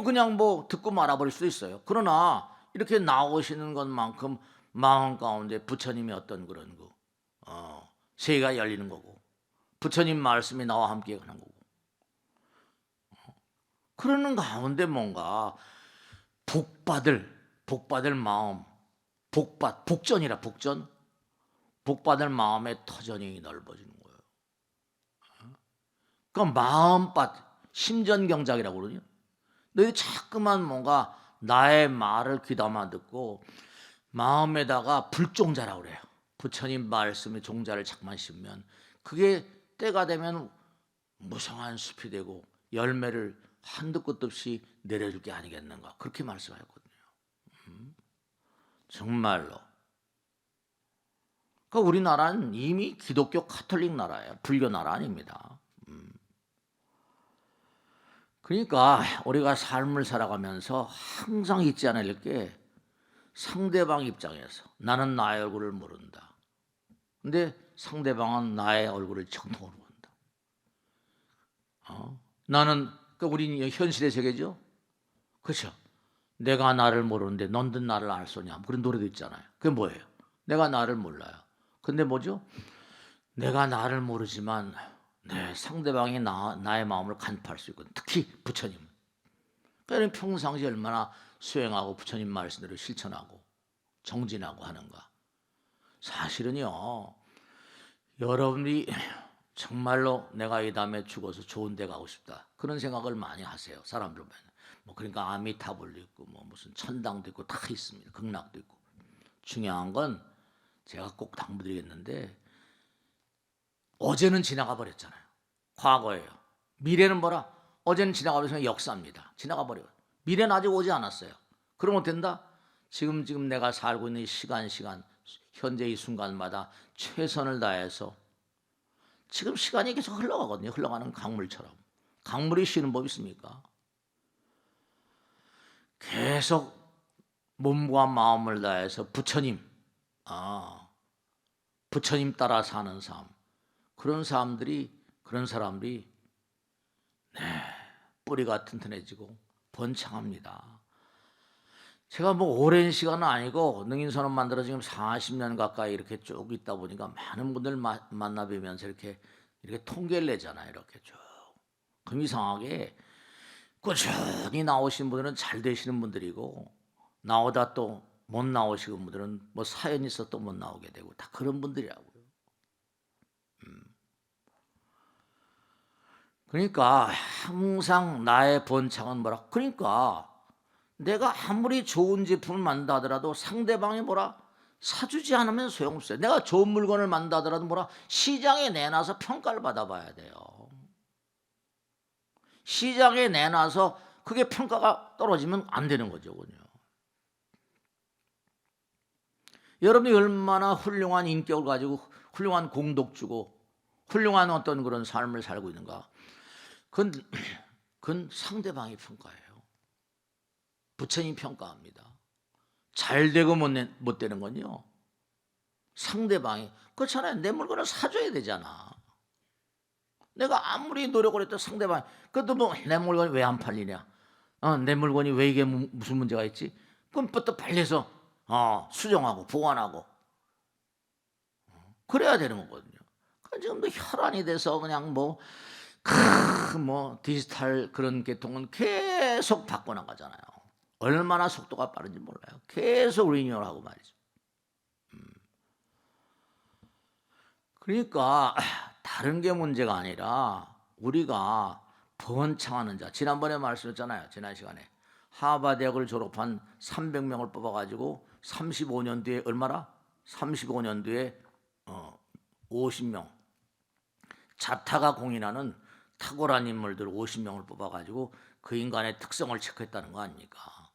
그냥 듣고 말아버릴 수도 있어요. 그러나 이렇게 나오시는 것만큼 마음 가운데 부처님의 어떤 그런 세계가 열리는 거고 부처님 말씀이 나와 함께 가는 거고 그러는 가운데 뭔가 복받을 마음 복전이라 복받을 마음의 터전이 넓어지는 거예요. 그러니까 마음밭 심전경작이라고 그러거든요. 너희 자꾸만 뭔가 나의 말을 귀담아 듣고 마음에다가 불종자라고 그래요. 부처님 말씀의 종자를 자꾸만 심으면 그게 때가 되면 무성한 숲이 되고 열매를 한두 끝도 없이 내려줄 게 아니겠는가 그렇게 말씀하셨거든요. 정말로. 그러니까 우리나라는 이미 기독교 카톨릭 나라예요. 불교 나라 아닙니다. 그러니까 우리가 삶을 살아가면서 항상 잊지 않을 게 상대방 입장에서 나는 나의 얼굴을 모른다. 근데 상대방은 나의 얼굴을 정통으로 본다. 나는 그러니까 우리는 현실의 세계죠. 그렇죠. 내가 나를 모르는데 넌들 나를 알 소냐. 그런 노래도 있잖아요. 그게 뭐예요? 내가 나를 몰라요. 근데 뭐죠? 내가 나를 모르지만 상대방이 나의 마음을 간파할 수 있거든. 특히 부처님. 그러니까 평상시 얼마나 수행하고 부처님 말씀대로 실천하고 정진하고 하는가. 사실은요. 여러분이 정말로 내가 이 다음에 죽어서 좋은 데 가고 싶다. 그런 생각을 많이 하세요. 사람들 보면. 그러니까 아미타불도 있고 무슨 천당도 있고 다 있습니다. 극락도 있고. 중요한 건 제가 꼭 당부드리겠는데 어제는 지나가 버렸잖아요. 과거예요. 미래는 뭐라? 어제는 지나가 버려서 역사입니다. 지나가 버려요. 미래는 아직 오지 않았어요. 그러면 된다? 지금 내가 살고 있는 시간 현재 이 순간마다 최선을 다해서 지금 시간이 계속 흘러가거든요. 흘러가는 강물처럼. 강물이 쉬는 법 있습니까? 계속 몸과 마음을 다해서 부처님 따라 사는 삶. 그런 사람들이 뿌리가 튼튼해지고 번창합니다. 제가 오랜 시간은 아니고 능인선언 만들어 지금 40년 가까이 이렇게 쭉 있다 보니까 많은 분들 만나 뵈면서 이렇게 통계를 내잖아요. 이렇게 쭉. 그럼 이상하게 꾸준히 나오신 분들은 잘 되시는 분들이고 나오다 또 못 나오시는 분들은 사연이 있어 또 못 나오게 되고 다 그런 분들이라고요. 그러니까 항상 나의 번창은 뭐라? 그러니까 내가 아무리 좋은 제품을 만든다 하더라도 상대방이 사주지 않으면 소용없어요. 내가 좋은 물건을 만든다 하더라도 시장에 내놔서 평가를 받아봐야 돼요. 시장에 내놔서 그게 평가가 떨어지면 안 되는 거죠. 여러분이 얼마나 훌륭한 인격을 가지고 훌륭한 공덕주고 훌륭한 어떤 그런 삶을 살고 있는가. 그건 상대방이 평가해요. 부처님 평가합니다. 잘 되고 못 되는 건요. 상대방이 그렇잖아요. 내 물건을 사줘야 되잖아. 내가 아무리 노력을 해도 상대방이 그것도 내 물건이 왜 안 팔리냐. 내 물건이 왜 이게 무슨 문제가 있지. 그럼 또 팔려서 수정하고 보완하고 그래야 되는 거거든요. 지금도 혈안이 돼서 그냥 뭐 디지털 그런 계통은 계속 바꿔나가잖아요. 얼마나 속도가 빠른지 몰라요. 계속 리뉴얼하고 말이죠. 그러니까 다른 게 문제가 아니라 우리가 번창하는 자. 지난번에 말씀했잖아요. 지난 시간에 하버드 대학을 졸업한 300명을 뽑아가지고 35년 뒤에 얼마나? 35년 뒤에 50명. 자타가 공인하는 탁월한 인물들 50명을 뽑아가지고 그 인간의 특성을 체크했다는 거 아닙니까?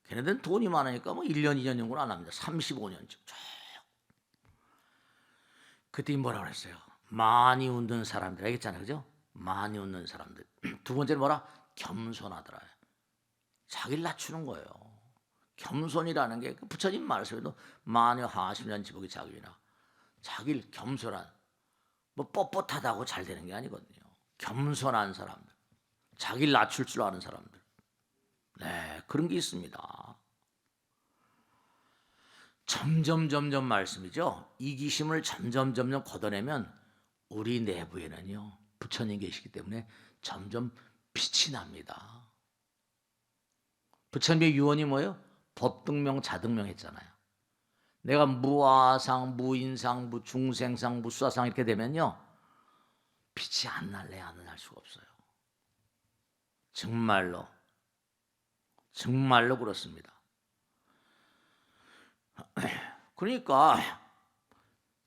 걔네들은 돈이 많으니까 뭐 1년, 2년 연구는 안 합니다. 35년쯤. 그때 뭐라 그랬어요? 많이 웃는 사람들. 알겠잖아요. 그죠? 많이 웃는 사람들. 두 번째는 뭐라? 겸손하더라. 자기를 낮추는 거예요. 겸손이라는 게 부처님 말씀에도 마녀 하심년 지복이 자기나 자기를 겸손한 뭐 뻣뻣하다고 잘 되는 게 아니거든요. 겸손한 사람들, 자기를 낮출 줄 아는 사람들, 네 그런 게 있습니다. 점점 말씀이죠. 이기심을 점점 걷어내면 우리 내부에는요 부처님 계시기 때문에 점점 빛이 납니다. 부처님의 유언이 뭐예요? 법등명 자등명 했잖아요. 내가 무아상, 무인상, 무중생상, 무수아상 이렇게 되면요 빛이 안 날래 안 날 수가 없어요. 정말로 그렇습니다. 그러니까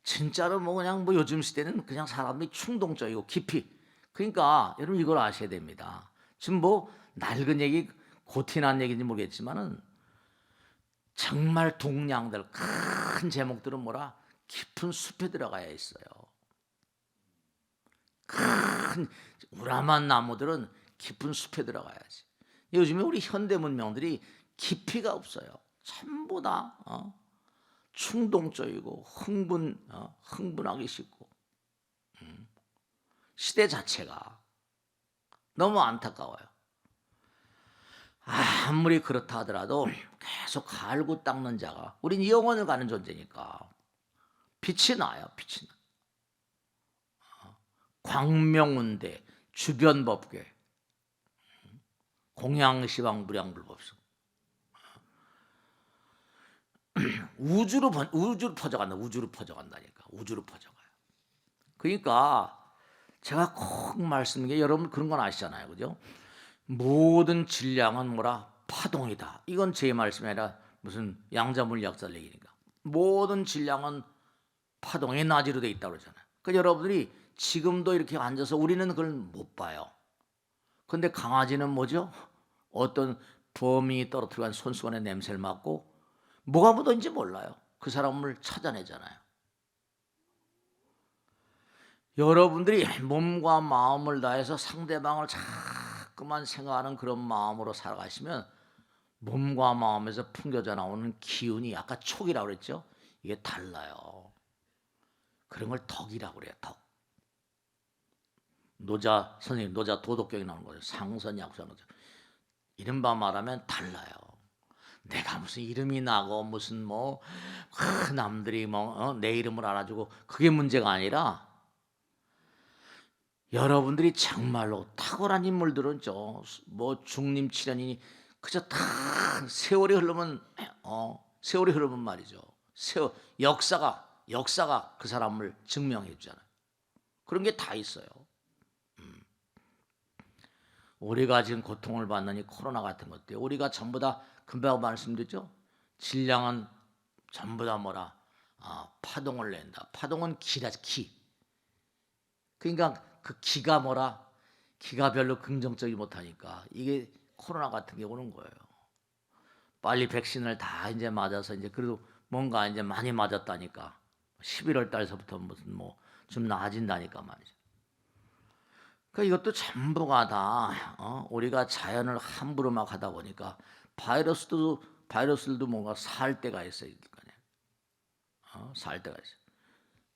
진짜로 뭐 그냥 뭐 요즘 시대는 그냥 사람이 충동적이고 깊이 그러니까 여러분 이걸 아셔야 됩니다. 지금 뭐 낡은 얘기 고티난 얘기인지 모르겠지만은 정말 동량들 큰 제목들은 뭐라 깊은 숲에 들어가야 있어요. 큰 우람한 나무들은 깊은 숲에 들어가야지. 요즘에 우리 현대 문명들이 깊이가 없어요. 전부 다 충동적이고 흥분하기 쉽고 시대 자체가 너무 안타까워요. 아무리 그렇다 하더라도 계속 갈고 닦는 자가 우린 영원을 가는 존재니까 빛이 나요. 빛이 나. 광명운대 주변법계 공양시방 무량불법성 우주로 퍼져간다니까. 우주로 퍼져가요. 그러니까 제가 꼭 말씀드린 게 여러분 그런 건 아시잖아요. 그죠? 모든 질량은 뭐라? 파동이다. 이건 제 말씀이 아니라 무슨 양자물리학자 얘기니까. 모든 질량은 파동의 나지로 돼 있다고 그러잖아요. 그러니까 여러분들이 지금도 이렇게 앉아서 우리는 그걸 못 봐요. 근데 강아지는 뭐죠? 어떤 범인이 떨어뜨려 간 손수건의 냄새를 맡고 뭐가 묻었는지 몰라요. 그 사람을 찾아내잖아요. 여러분들이 몸과 마음을 다해서 상대방을 자꾸만 생각하는 그런 마음으로 살아가시면 몸과 마음에서 풍겨져 나오는 기운이 아까 촉이라고 그랬죠? 이게 달라요. 그런 걸 덕이라고 그래요. 덕. 노자 선생님 노자 도덕경에 나오는 거죠. 상선약수하는 거죠. 이른바 말하면 달라요. 내가 무슨 이름이 나고 무슨 뭐 남들이 뭐 내 이름을 알아주고 그게 문제가 아니라 여러분들이 정말로 탁월한 인물들은 뭐 중림 칠년이니 그저 다 세월이 흐르면 말이죠. 역사가 그 사람을 증명해 주잖아요. 그런 게 다 있어요. 우리가 지금 고통을 받는 이 코로나 같은 것들 우리가 전부 다 금방 말씀드렸죠. 질량은 전부 다 뭐라 파동을 낸다. 파동은 기라 기. 그러니까 그 기가 뭐라 기가 별로 긍정적이 못하니까 이게 코로나 같은 게 오는 거예요. 빨리 백신을 다 이제 맞아서 이제 그래도 뭔가 이제 많이 맞았다니까 11월 달서부터 무슨 뭐 좀 나아진다니까 말이죠. 그러니까 이것도 전부가 다 우리가 자연을 함부로 막 하다 보니까 바이러스들도 뭔가 살 때가 있어요. 살 때가 있어요.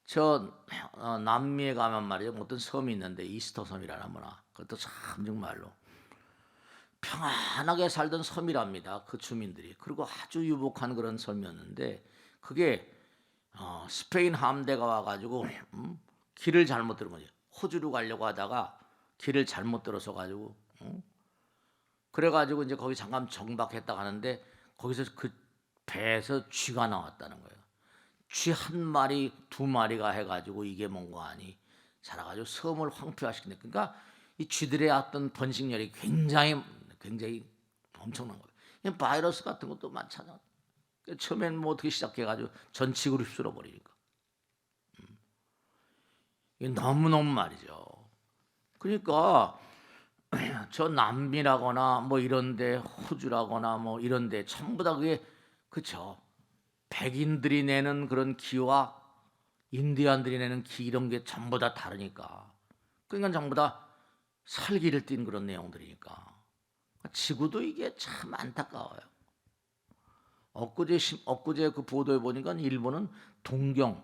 저 남미에 가면 말이죠. 어떤 섬이 있는데 이스터 섬이라나 뭐나 그것도 참 정말로 평안하게 살던 섬이랍니다. 그 주민들이. 그리고 아주 유복한 그런 섬이었는데 그게 스페인 함대가 와가지고 길을 잘못 들은 거죠. 호주로 가려고 하다가 길을 잘못 들어서 가지고 그래가지고 이제 거기 잠깐 정박했다 가는데 거기서 그 배에서 쥐가 나왔다는 거예요. 쥐 한 마리 두 마리가 해가지고 이게 뭔가 아니 자라가지고 섬을 황폐화시키네. 그러니까 이 쥐들의 어떤 번식력이 굉장히 엄청난 거예요. 이 바이러스 같은 것도 많잖아. 처음엔 뭐 어떻게 시작해가지고 전 지구를 휩쓸어 버리니까 이게 너무너무 말이죠. 그러니까 저 남미라거나 뭐 이런데 호주라거나 뭐 이런데 전부 다 그게 그쵸. 백인들이 내는 그런 기와 인디안들이 내는 기 이런 게 전부 다 다르니까. 그러니까 전부 다 살기를 띈 그런 내용들이니까. 지구도 이게 참 안타까워요. 엊그제 그 보도에 보니까 일본은 동경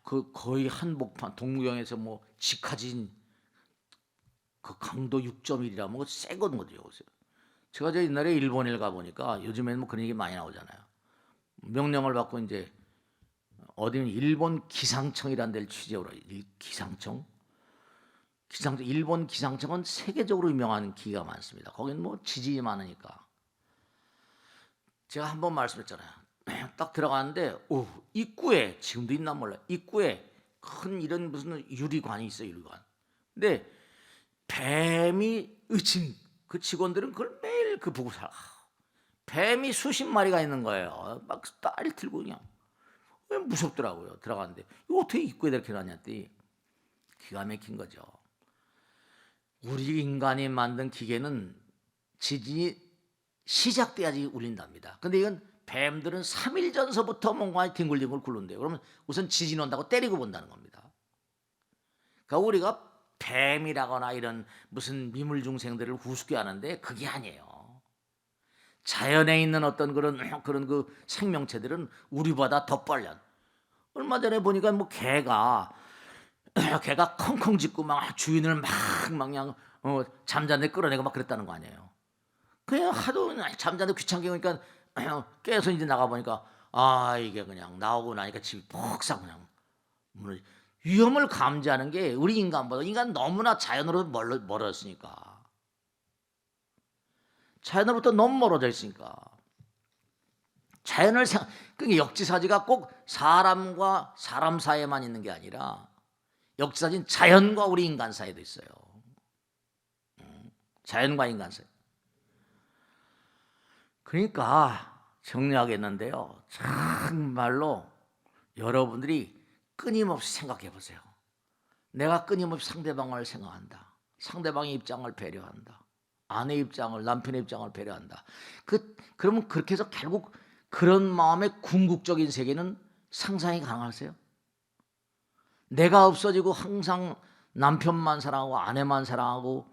그 거의 한복판 동경에서 뭐 직하진 그 강도 6.1이라 뭐 세거든 거죠. 제가 저 옛날에 일본에 가 보니까 요즘에는 뭐 그런 얘기 많이 나오잖아요. 명령을 받고 이제 어디는 일본 기상청이라는 데를 취재하러 일본 기상청은 세계적으로 유명한 기가 많습니다. 거기는 뭐 지진이 많으니까. 제가 한번 말씀했잖아요. 딱 들어가는데 입구에 지금도 있나 몰라. 입구에 큰 이런 무슨 유리관이 있어요. 유리관. 근데 뱀이 의침 그 직원들은 그걸 매일 그 보고 살아. 뱀이 수십 마리가 있는 거예요. 막 딸 들고 그냥 무섭더라고요. 들어갔는데 이거 어떻게 입구에 이렇게 놨냐더니 기가 막힌 거죠. 우리 인간이 만든 기계는 지진이 시작돼야지 울린답니다. 근데 이건 뱀들은 3일 전서부터 뭔가 뒹굴뒹굴 굴른대요. 그러면 우선 지진 온다고 때리고 본다는 겁니다. 그러니까 우리가 뱀이라거나 이런 무슨 미물중생들을 우습게 하는데 그게 아니에요. 자연에 있는 어떤 그런 그 생명체들은 우리보다 더 빨라. 얼마 전에 보니까 뭐 개가 컹컹 짖고 막 주인을 막 그냥 잠자는데 끌어내고 막 그랬다는 거 아니에요. 그냥 하도 잠자는데 귀찮게 그러니까 깨서 이제 나가 보니까 이게 그냥 나오고 나니까 집이 폭삭 그냥 무너지. 위험을 감지하는 게 우리 인간보다 인간 너무나 자연으로 멀었으니까. 자연으로부터 너무 멀어져 있으니까. 자연을 그게 역지사지가 꼭 사람과 사람 사이에만 있는 게 아니라 역지사지는 자연과 우리 인간 사이에도 있어요. 자연과 인간 사이. 그러니까 정리하겠는데요. 정말로 여러분들이 끊임없이 생각해 보세요. 내가 끊임없이 상대방을 생각한다. 상대방의 입장을 배려한다. 아내 입장을, 남편의 입장을 배려한다. 그러면 그렇게 해서 결국 그런 마음의 궁극적인 세계는 상상이 가능하세요? 내가 없어지고 항상 남편만 사랑하고 아내만 사랑하고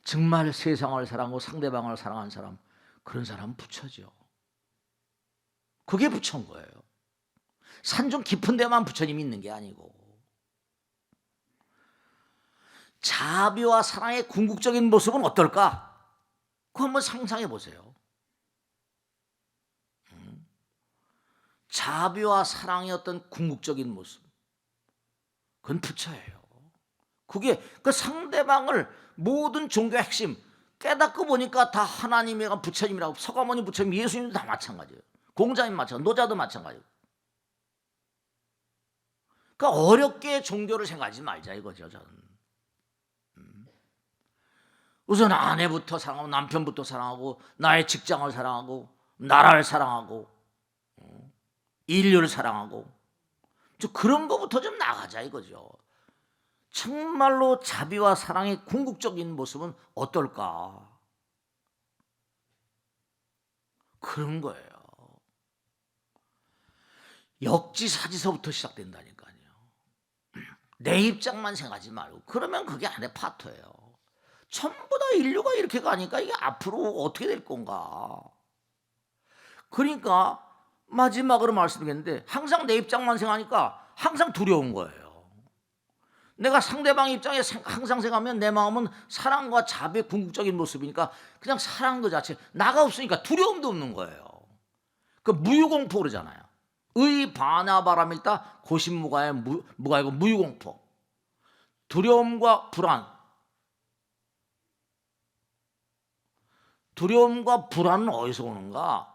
정말 세상을 사랑하고 상대방을 사랑하는 사람, 그런 사람은 부처죠. 그게 부처인 거예요. 산중 깊은 데만 부처님이 있는 게 아니고. 자비와 사랑의 궁극적인 모습은 어떨까? 그거 한번 상상해 보세요. 자비와 사랑의 어떤 궁극적인 모습, 그건 부처예요. 그게 그 상대방을 모든 종교의 핵심 깨닫고 보니까 다 하나님이가 부처님이라고. 서가모니 부처님, 예수님도 다 마찬가지예요. 공자님 마찬가지, 노자도 마찬가지고. 그러니까 어렵게 종교를 생각하지 말자 이거죠. 저는 우선 아내부터 사랑하고 남편부터 사랑하고 나의 직장을 사랑하고 나라를 사랑하고 인류를 사랑하고 그런 거부터 좀 나가자 이거죠. 정말로 자비와 사랑의 궁극적인 모습은 어떨까? 그런 거예요. 역지사지서부터 시작된다니까요. 내 입장만 생각하지 말고. 그러면 그게 안에 파토예요. 전부 다 인류가 이렇게 가니까 이게 앞으로 어떻게 될 건가? 그러니까 마지막으로 말씀드리겠는데 항상 내 입장만 생각하니까 항상 두려운 거예요. 내가 상대방 입장에 항상 생각하면 내 마음은 사랑과 자비의 궁극적인 모습이니까 그냥 사랑 그 자체, 나가 없으니까 두려움도 없는 거예요. 그 무유공포 그러잖아요. 의 반야바람일다 고심무가의 무가이고 무유공포. 두려움과 불안. 두려움과 불안은 어디서 오는가?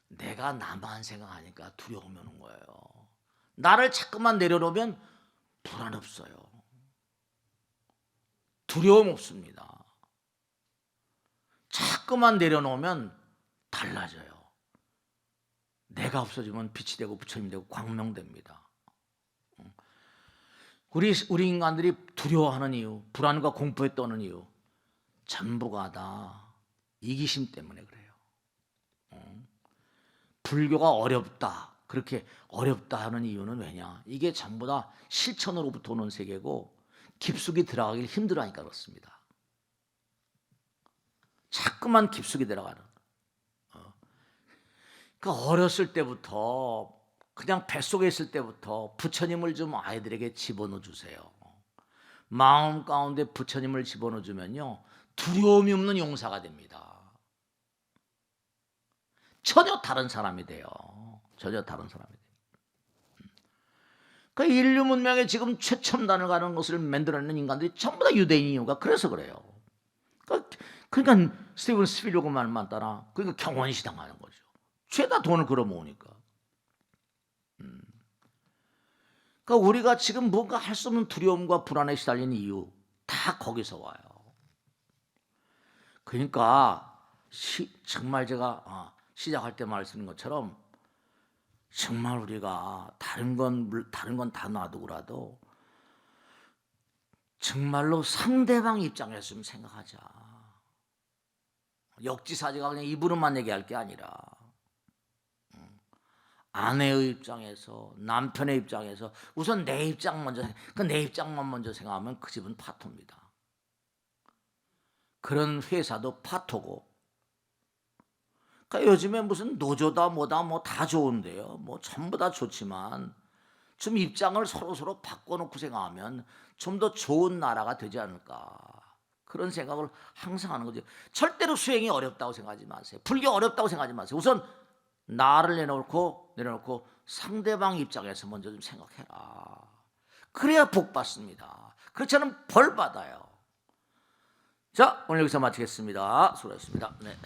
내가 나만 생각하니까 두려움이 오는 거예요. 나를 자꾸만 내려놓으면 불안 없어요. 두려움 없습니다. 자꾸만 내려놓으면 달라져요. 내가 없어지면 빛이 되고 부처님이 되고 광명됩니다. 우리 인간들이 두려워하는 이유, 불안과 공포에 떠는 이유, 전부가 다 이기심 때문에 그래요. 불교가 어렵다, 그렇게 어렵다 하는 이유는 왜냐? 이게 전부 다 실천으로부터 오는 세계고 깊숙이 들어가길 힘들어하니까 그렇습니다. 자꾸만 깊숙이 들어가는. 그러니까 어렸을 때부터, 그냥 뱃속에 있을 때부터 부처님을 좀 아이들에게 집어넣어 주세요. 마음 가운데 부처님을 집어넣어 주면요, 두려움이 없는 용사가 됩니다. 전혀 다른 사람이 돼요. 전혀 다른 사람이 돼요. 그러니까 인류 문명에 지금 최첨단을 가는 것을 만들어내는 인간들이 전부 다 유대인 이유가 그래서 그래요. 그러니까 스티븐 스필버그 말만 따라, 그러니까 경원시 당하는 거죠. 죄다 돈을 걸어모으니까. 그러니까 우리가 지금 뭔가 할 수 없는 두려움과 불안에 시달리는 이유 다 거기서 와요. 그러니까 정말 제가 시작할 때 말씀드린 것처럼 정말 우리가 다른 건 다 놔두고라도 정말로 상대방 입장에서 좀 생각하자. 역지사지가 그냥 입으로만 얘기할 게 아니라 아내의 입장에서, 남편의 입장에서, 우선 내 입장 먼저, 내 입장만 먼저 생각하면 그 집은 파토입니다. 그런 회사도 파토고. 그러니까 요즘에 무슨 노조다 뭐다 뭐 다 좋은데요. 뭐 전부 다 좋지만 좀 입장을 서로 바꿔놓고 생각하면 좀 더 좋은 나라가 되지 않을까. 그런 생각을 항상 하는 거죠. 절대로 수행이 어렵다고 생각하지 마세요. 불교 어렵다고 생각하지 마세요. 우선 나를 내려놓고 상대방 입장에서 먼저 좀 생각해라. 그래야 복 받습니다. 그렇지 않으면 벌 받아요. 자, 오늘 여기서 마치겠습니다. 수고하셨습니다. 네.